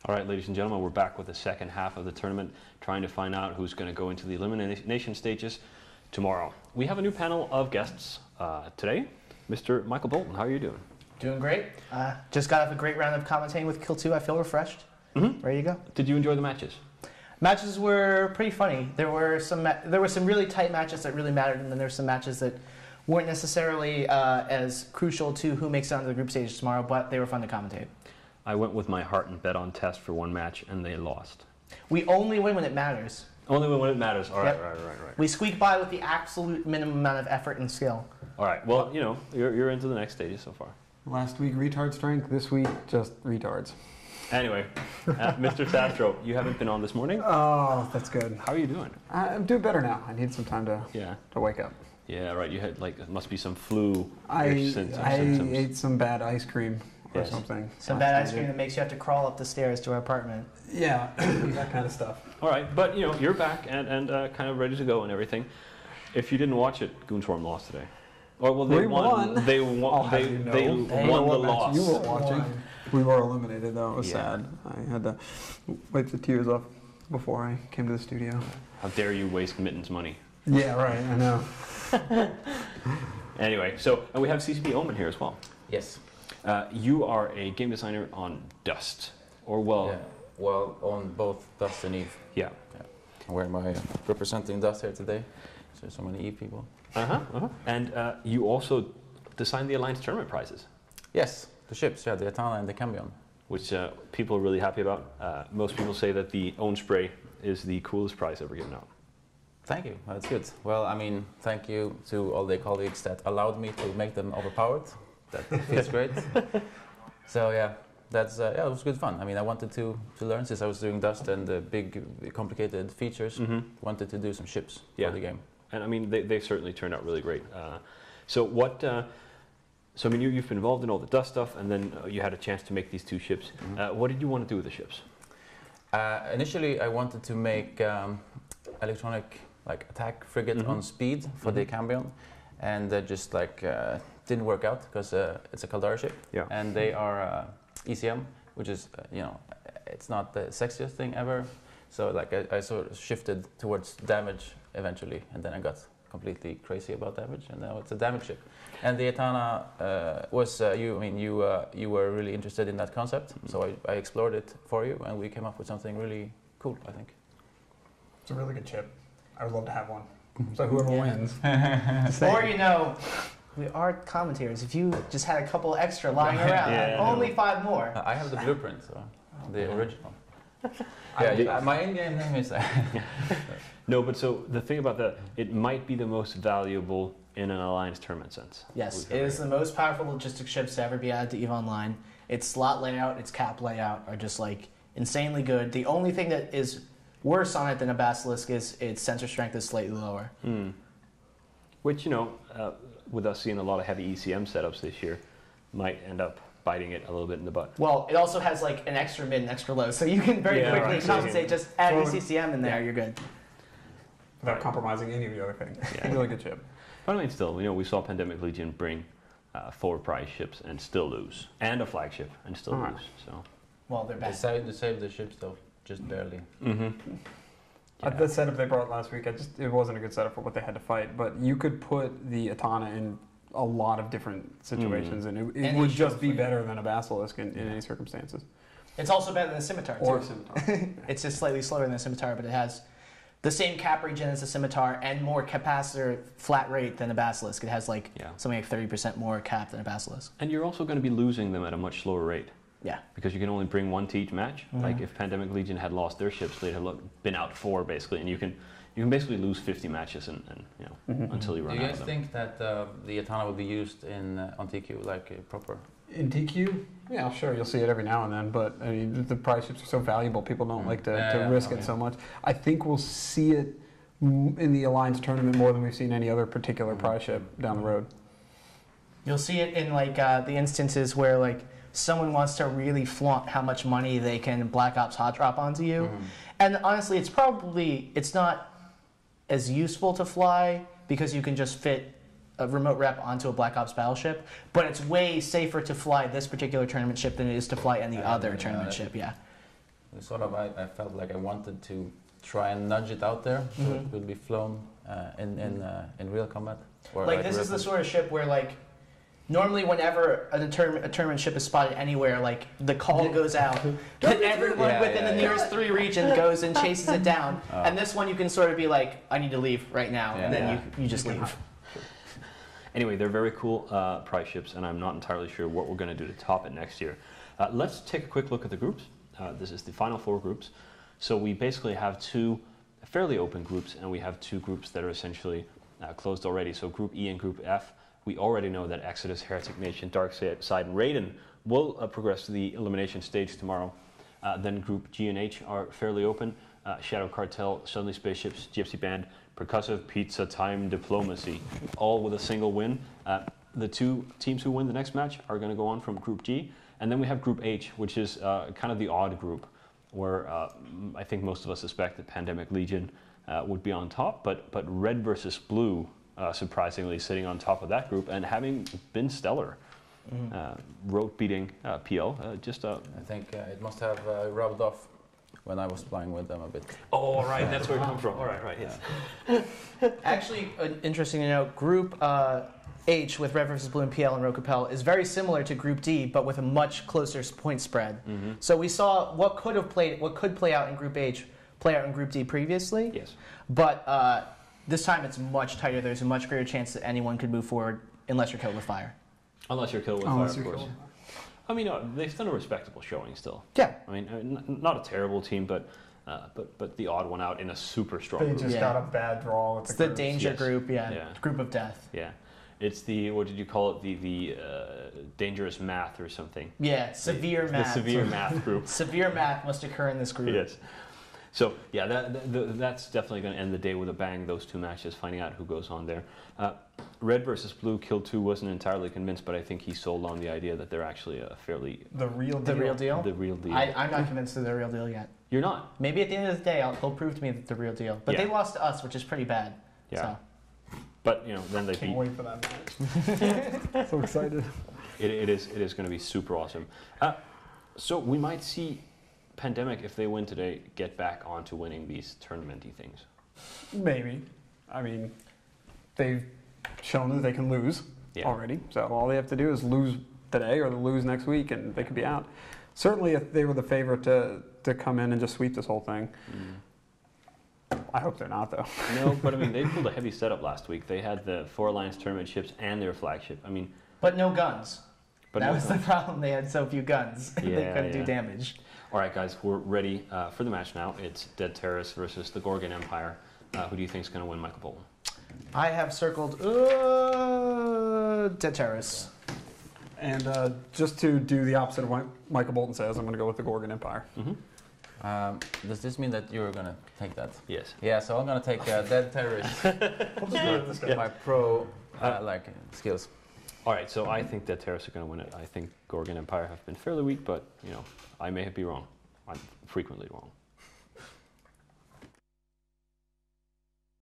All right, ladies and gentlemen, we're back with the second half of the tournament, trying to find out who's going to go into the elimination stages tomorrow. We have a new panel of guests today. Mr. Michael Bolton, how are you doing? Doing great. Just got off a great round of commentating with Kill 2. I feel refreshed. Ready to go. Did you enjoy the matches? Matches were pretty funny. There were some really tight matches that really mattered, and then there were some matches that weren't necessarily as crucial to who makes it onto the group stage tomorrow, but they were fun to commentate. I went with my heart and bet on Test for one match, and they lost. We only win when it matters. Only when it matters. All right, Yep. right. We squeak by with the absolute minimum amount of effort and skill. All right. Well, you know, you're into the next stages so far. Last week, retard strength. This week, just retards. Anyway, Mr. Sastro, you haven't been on this morning. Oh, that's good. How are you doing? I'm doing better now. I need some time to wake up. Yeah, right. You had it must be some flu symptoms. I ate some bad ice cream or something. Some bad ice cream that makes you have to crawl up the stairs to our apartment. Yeah, that kind of stuff. All right, but you know you're back and kind of ready to go and everything. If you didn't watch it, Goonswarm lost today. Or well, they won. They won. They won the loss. You were watching. We were eliminated though. It was sad. I had to wipe the tears off before I came to the studio. How dare you waste Mittens' money? Yeah, right. I know. Anyway, so and we have CCP Omen here as well. Yes. You are a game designer on Dust, or well. Yeah. Well, on both Dust and Eve. Yeah. I'm wearing my representing Dust here today. So many Eve people. And you also designed the Alliance tournament prizes. Yes, the ships. Yeah, the Atana and the Cambion. Which people are really happy about. Most people say that the Own Spray is the coolest prize ever given out. Thank you. That's good. Well, I mean, thank you to all the colleagues that allowed me to make them overpowered. That feels great. So yeah, that's it was good fun. I mean, I wanted to learn since I was doing Dust and the big, complicated features. Wanted to do some ships for the game. And I mean, they certainly turned out really great. So I mean, you've been involved in all the Dust stuff, and then you had a chance to make these two ships. What did you want to do with the ships? Initially, I wanted to make electronic attack frigate on speed for the Cambion, and that just didn't work out because it's a Caldara ship, and they are ECM, which is it's not the sexiest thing ever. So I sort of shifted towards damage eventually, and then I got completely crazy about damage, and now it's a damage ship. And the Atana was you were really interested in that concept, so I explored it for you, and we came up with something really cool, I think. It's a really good chip. I would love to have one. So whoever wins. Or we are commentators. If you just had a couple extra lying around, only 5 more. I have the blueprint, so the original. My in-game name is. No, but so the thing about that, it might be the most valuable in an Alliance tournament sense. Yes, it is the most powerful logistic ships to ever be added to EVE Online. Its slot layout, its cap layout are just insanely good. The only thing that is worse on it than a Basilisk is its sensor strength is slightly lower. Which, with us seeing a lot of heavy ECM setups this year, might end up biting it a little bit in the butt. Well, it also has an extra mid and extra low, so you can very quickly compensate. Just add ECCM in there, you're good. Without compromising any of the other things. Really good chip. But I mean, still, we saw Pandemic Legion bring 4 prize ships and still lose, and a flagship and still lose. So, well, they're bad. They saved the ships though, just barely. The setup they brought last week, it wasn't a good setup for what they had to fight. But you could put the Atana in a lot of different situations, and it would just be better than a Basilisk in any circumstances. It's also better than a Scimitar, too. Or a Scimitar. It's just slightly slower than a Scimitar, but it has the same cap regen as a Scimitar and more capacitor flat rate than a Basilisk. It has something like 30% more cap than a Basilisk. And you're also going to be losing them at a much slower rate. Yeah. Because you can only bring 1 to each match. Like if Pandemic Legion had lost their ships, they'd have been out 4 basically, and you can basically lose 50 matches and until you run out of them. Do you guys think that the Atana will be used on TQ proper? In TQ? Yeah, sure, you'll see it every now and then, but I mean, the prize ships are so valuable, people don't like to risk it so much. I think we'll see it in the Alliance tournament more than we've seen any other particular prize ship down the road. You'll see it in the instances where someone wants to really flaunt how much money they can Black Ops hot drop onto you. And honestly, it's not as useful to fly because you can just fit a remote rep onto a Black Ops battleship, but it's way safer to fly this particular tournament ship than it is to fly any other tournament ship, sort of, I felt like I wanted to try and nudge it out there, so it will be flown in real combat. Or like this is the sort of ship where like normally whenever a tournament ship is spotted anywhere, like the call goes out, and everyone within the nearest 3 region goes and chases it down. And this one you can sort of be like, I need to leave right now, and then you just leave. Anyway, they're very cool prize ships, and I'm not entirely sure what we're going to do to top it next year. Let's take a quick look at the groups. This is the final 4 groups. So we basically have 2 fairly open groups, and we have 2 groups that are essentially closed already. So Group E and Group F, we already know that Exodus, Heretic Nation, Darkside, and Raiden will progress to the elimination stage tomorrow. Then Group G and H are fairly open. Shadow Cartel, Suddenly Spaceships, Gypsy Band, Percussive, Pizza Time, Diplomacy, all with a single win. The 2 teams who win the next match are going to go on from Group G. And then we have Group H, which is kind of the odd group, where I think most of us suspect that Pandemic Legion would be on top, but Red versus Blue, surprisingly, sitting on top of that group and having been stellar. Rote beating PL, I think it must have rubbed off when I was playing with them a bit. Oh, right, that's where it comes from. All right, yes. Actually, interesting to note, Group H with Red versus Blue and PL and Rote Capel is very similar to Group D, but with a much closer point spread. So we saw what could play out in Group H play out in Group D previously. Yes. But this time it's much tighter. There's a much greater chance that anyone could move forward unless you're killed with fire. Unless you're killed with fire, of course. I mean, they've done a respectable showing still. Yeah. I mean, not a terrible team, but the odd one out in a super strong They group. just got a bad draw. It's the danger group, group of death. Yeah. It's the, what did you call it? The dangerous math or something. Yeah, severe math. The severe math group. Severe math must occur in this group. Yes. So, yeah, that's definitely going to end the day with a bang, those 2 matches, finding out who goes on there. Red versus Blue, Kill 2 wasn't entirely convinced, but I think he sold on the idea that they're actually a fairly... The real deal? The real deal? The real deal. I'm not convinced they're the real deal yet. You're not? Maybe at the end of the day, they'll prove to me that they're the real deal. But they lost to us, which is pretty bad. Yeah. So. But, then they Can't wait for that match. So excited. It is going to be super awesome. So we might see Pandemic, if they win today, get back onto winning these tournament-y things. Maybe. I mean, they've shown that they can lose already. So all they have to do is lose today or lose next week, and they could be out. Certainly, if they were the favorite to come in and just sweep this whole thing. I hope they're not, though. No, but I mean, they pulled a heavy setup last week. They had the 4 Alliance tournament ships and their flagship. I mean, but no guns. But that was the problem. They had so few guns. They couldn't do damage. All right, guys, we're ready for the match now. It's Dead Terrorists versus the Gorgon Empire. Who do you think is going to win, Michael Bolton? I have circled Dead Terrorists. And just to do the opposite of what Michael Bolton says, I'm going to go with the Gorgon Empire. Does this mean that you're going to take that? Yes. Yeah, so I'm going to take Dead Terrorists. My pro skills. All right, so I think Dead Terrorists are going to win it. I think Gorgon Empire have been fairly weak, but I may be wrong. I'm frequently wrong.